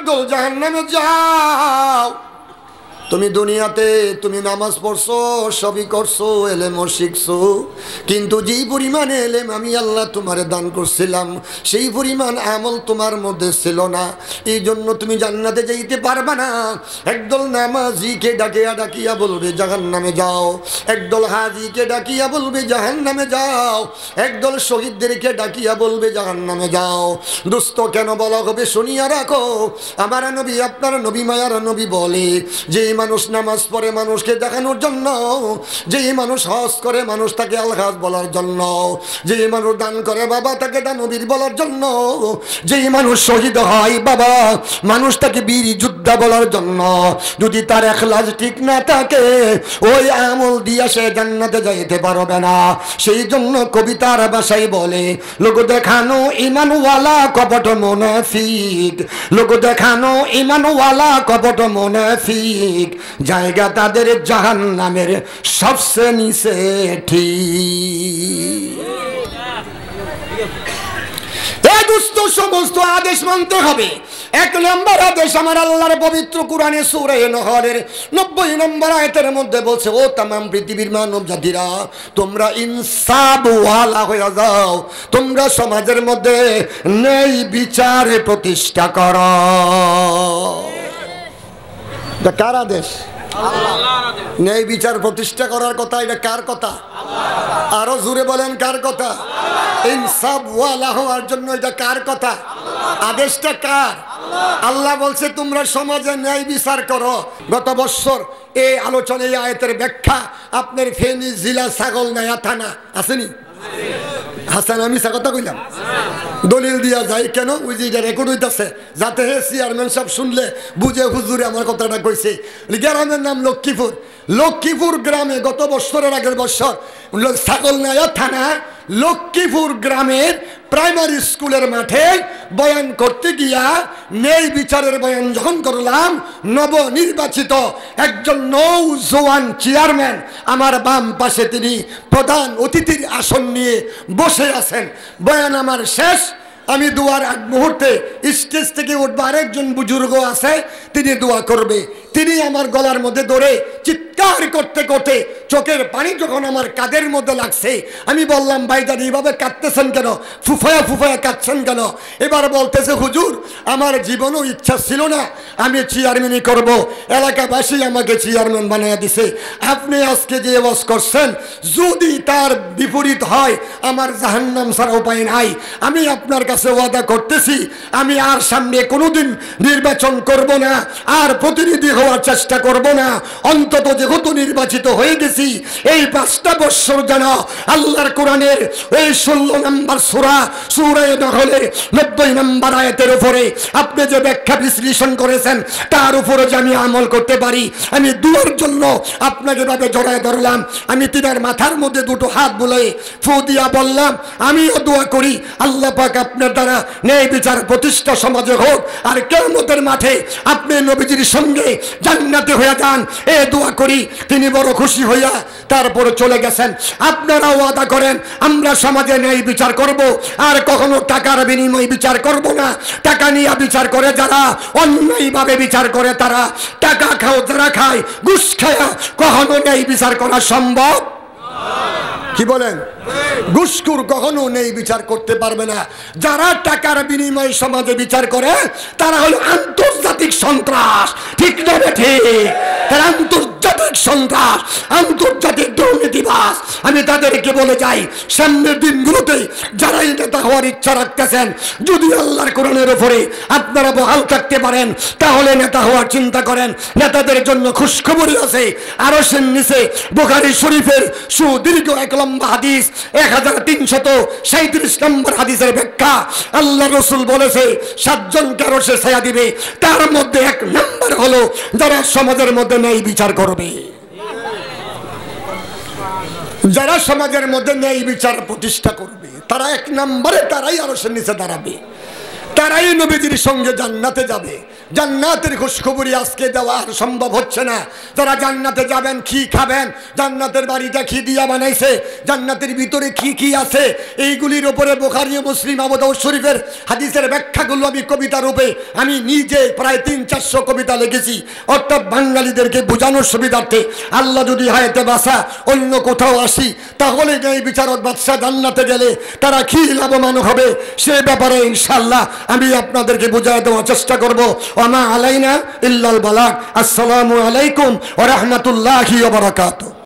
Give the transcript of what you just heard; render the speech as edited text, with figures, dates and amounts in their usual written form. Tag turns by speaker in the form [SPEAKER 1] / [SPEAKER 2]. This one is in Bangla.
[SPEAKER 1] একদল জাহান্নামে যাও। তুমি দুনিয়াতে তুমি নামাজ পড়ছো, সবই করছো, এলেমও শিখছো, কিন্তু যেই পরিমাণে এলেম আমি আল্লাহ তোমারে দান করছিলাম সেই পরিমাণ আমল তোমার মধ্যে ছিল না, এই জন্য তুমি জান্নাতে যাইতে পারবা না। একদল নামাজিকে ডাকিয়া ডাকিয়া বলবে জাহান্নামে যাও, একদল হাজিকে ডাকিয়া বলবে জাহান্নামে যাও, একদল শহীদদেরকে ডাকিয়া বলবে জাহান্নামে যাও। দোস্ত কেন বলা হবে শুনিয়া রাখো, আমার নবী আপনার নবী মায়ার নবী বলে যে মানুষ নামাজ পড়ে মানুষকে দেখানোর জন্য, যেই মানুষ হজ করে মানুষ তাকে আল হজ বলার জন্য, যেই মানুষ দান করে বাবা তাকে দানবীর বলার জন্য, যেই মানুষ শহীদ হয় বাবা মানুষ তাকে বীর যোদ্ধা বলার জন্য। যদি তার ইখলাস ঠিক না থাকে ওই আমল দিয়া সে জান্নাতে যাইতে পারবে না। সেই জন্য কবিতার ভাষায় বলে লোক দেখানো ঈমানওয়ালা কপট মুনাফিক, লোক দেখানো ঈমানওয়ালা কপট মুনাফিক, জায়গা তাদের জাহান্নামের সবচেয়ে নিচে ঠিক। এই দুষ্ট সমস্ত আদেশ মানতে হবে। এক নম্বর আদেশ আমার আল্লাহর পবিত্র কোরআনে সূরা নহরের 90 নম্বর আয়াতের মধ্যে বলছে, ও তামাম পৃথিবীর মানব জাতিরা তোমরা ইনসাফ ওয়ালা হয়ে যাও, তোমরা সমাজের মধ্যে ন্যায় বিচার প্রতিষ্ঠা করো। এটা কার আদেশ? ন্যায় বিচার প্রতিষ্ঠা করার কথা। এটা কার কথা? আরো জোরে বলেন কার কথা? ইনসাফ ওয়ালা হওয়ার জন্য এটা কার কথা? আদেশটা কার? আল্লাহ বলছে তোমরা সমাজে ন্যায় বিচার করো। গত বছর এই আলোচনা এই আয়াতের ব্যাখ্যা আপনার ফেনী জেলা ছাগলনাইয়া থানা আসেনি? হাসান আমি কথা কইলাম দলিল দিয়া যায় কেন? ওই যে এটা রেকর্ড হইতাছে যাতে হে চেয়ারম্যান সাহেব শুনলে বুঝে হুজুরে আমার কথাটা কইছে। গ্রামের নাম লক্ষ্মীপুর। লক্ষ্মীপুর গ্রামে গত বছরের আগের বছর ছাগলনাইয়া থানা লক্ষ্মীপুর গ্রামের প্রাইমারি স্কুলের মাঠে বয়ান করতে গিয়া ন্যায় বিচারের বয়ান যখন করলাম, নবনির্বাচিত একজন নৌজওয়ান চেয়ারম্যান আমার বাম পাশে তিনি প্রধান অতিথির আসন নিয়ে বসে আছেন। বয়ান আমার শেষ, আমি দোয়ার আগ মুহূর্তে স্টেজ থেকে উঠবো, আরেকজন বুজুর্গ আছে তিনি দোয়া করবে। তিনি আমার গলার মধ্যে ধরে চিৎকার করতে করতে চোখের পানি যখন আমার কাঁধের মধ্যে লাগছে, আমি বললাম ভাইজান এইভাবে কাঁদতেছেন কেন, ফুফায়া ফুফায়া কাঁদছেন কেন? এবার বলতেছে হুজুর আমার জীবনও ইচ্ছা ছিল না আমি চেয়ারম্যানই করব, এলাকাবাসী আমাকে চেয়ারম্যান বানিয়ে দিছে। আপনি আজকে যে ওয়াজ করছেন যদি তার বিপরীত হয় আমার জাহান্নাম ছাড়া উপায় নাই। আমি আপনার কাছে ওয়াদা করতেছি আমি আর সামনে কোনোদিন নির্বাচন করব না, আর প্রতিনিধি হওয়ার চেষ্টা করব না। অন্তত যেহেতু নির্বাচিত হয়ে গেছি এই 5টা বছর যেন আল্লাহর কোরআনের এই 16 নম্বর সূরা নহলের 90 নম্বর আয়াতের উপরে আপনি যে ব্যাখ্যা বিশ্লেষণ করেছেন তার উপরে যে আমি আমল করতে পারি। আমি দুয়ার জন্য আপনাকে ভাবে জড়ায় ধরলাম। আমি তিনার মাথার মধ্যে দুটো হাত বুলাই ফু দিয়া বললাম আমিও দোয়া করি আল্লাহ পাক আপনার দ্বারা ন্যায় বিচার প্রতিষ্ঠা সমাজে হোক, আর কিয়ামতের মাঠে আপনি নবীজির সঙ্গে জান্নাতে হয়ে যান। এ দোয়া করি। তিনি বড় খুশি হইয়া তারপরে চলে গেছেন। আপনারা ওয়াদা করেন আমরা সমাজে ন্যায় বিচার করব, আর কখনো টাকার বিনিময়ে বিচার করব না। টাকা নিয়ে বিচার করে যারা, অন্যায়ভাবে বিচার করে তারা, টাকা খাও যারা খায়, ঘুষ খায়, কখনো ন্যায় বিচার করা সম্ভব? কি বলেন? ঘুষখোর কখনো নেই বিচার করতে পারবে না। যারা টাকার বিনিময়ে সমাজে বিচার করে তারা হলো আন্তর্জাতিক সন্ত্রাস। ঠিক না ঠিক? তারা আন্তর্জাতিক সন্ত্রাস, আন্তর্জাতিক দুর্নীতিবাজ। আমি তাদেরকে বলে যাই সামনের দিনগুলোতে যারা এই নেতা হওয়ার ইচ্ছা রাখতেছেন, যদি আল্লাহর কোরআনের উপরে আপনারা বহাল থাকতে পারেন তাহলে নেতা হওয়ার চিন্তা করেন। নেতাদের জন্য খুশখবরি আছে। আরশের নিচে বুখারী শরীফের সুদীর্ঘ এক লম্বা হাদিস 1337 নম্বর হাদিসের ব্যাখ্যা। আল্লাহ রাসূল বলেছে 7 জনকে আরশে ছায়া দিবে, তার মধ্যে 1 নম্বর হলো যারা সমাজের মধ্যে ন্যায় বিচার করবে। যারা সমাজের মধ্যে ন্যায় বিচার প্রতিষ্ঠা করবে তারা 1 নম্বরে তারাই আরশের নিচে দাঁড়াবে, তারাই নবীজির সঙ্গে জান্নাতে যাবে। জান্নাতের খুশখবরি আজকে দেওয়া আর সম্ভব হচ্ছে না। যারা জান্নাতে যাবেন কি খাবেন, জান্নাতের বাড়িটা কি দিয়া বানাইছে, জান্নাতের ভিতরে কি কি আছে, এইগুলির উপরে বুখারী ও মুসলিম আবু দাউদ শরীফের হাদিসের ব্যাখ্যাগুলো আমি কবিতা রূপে আমি নিজে প্রায় 300-400 কবিতা লিখেছি, অর্থাৎ বাঙালিদেরকে বোঝানোর সুবিধার্থে। আল্লাহ যদি হায়াতে বাসা অন্য কোথাও আসি, তাহলে এই বিচারক বাদশা জান্নাতে গেলে তারা কি লাভবান হবে সে ব্যাপারে ইনশাআল্লাহ আমি আপনাদেরকে বোঝায় দেওয়ার চেষ্টা করব। ওয়া মা আলাইনা ইল্লাল বালাগ। আসসালামু আলাইকুম ওয়া রাহমাতুল্লাহি ওয়া বারাকাতুহু।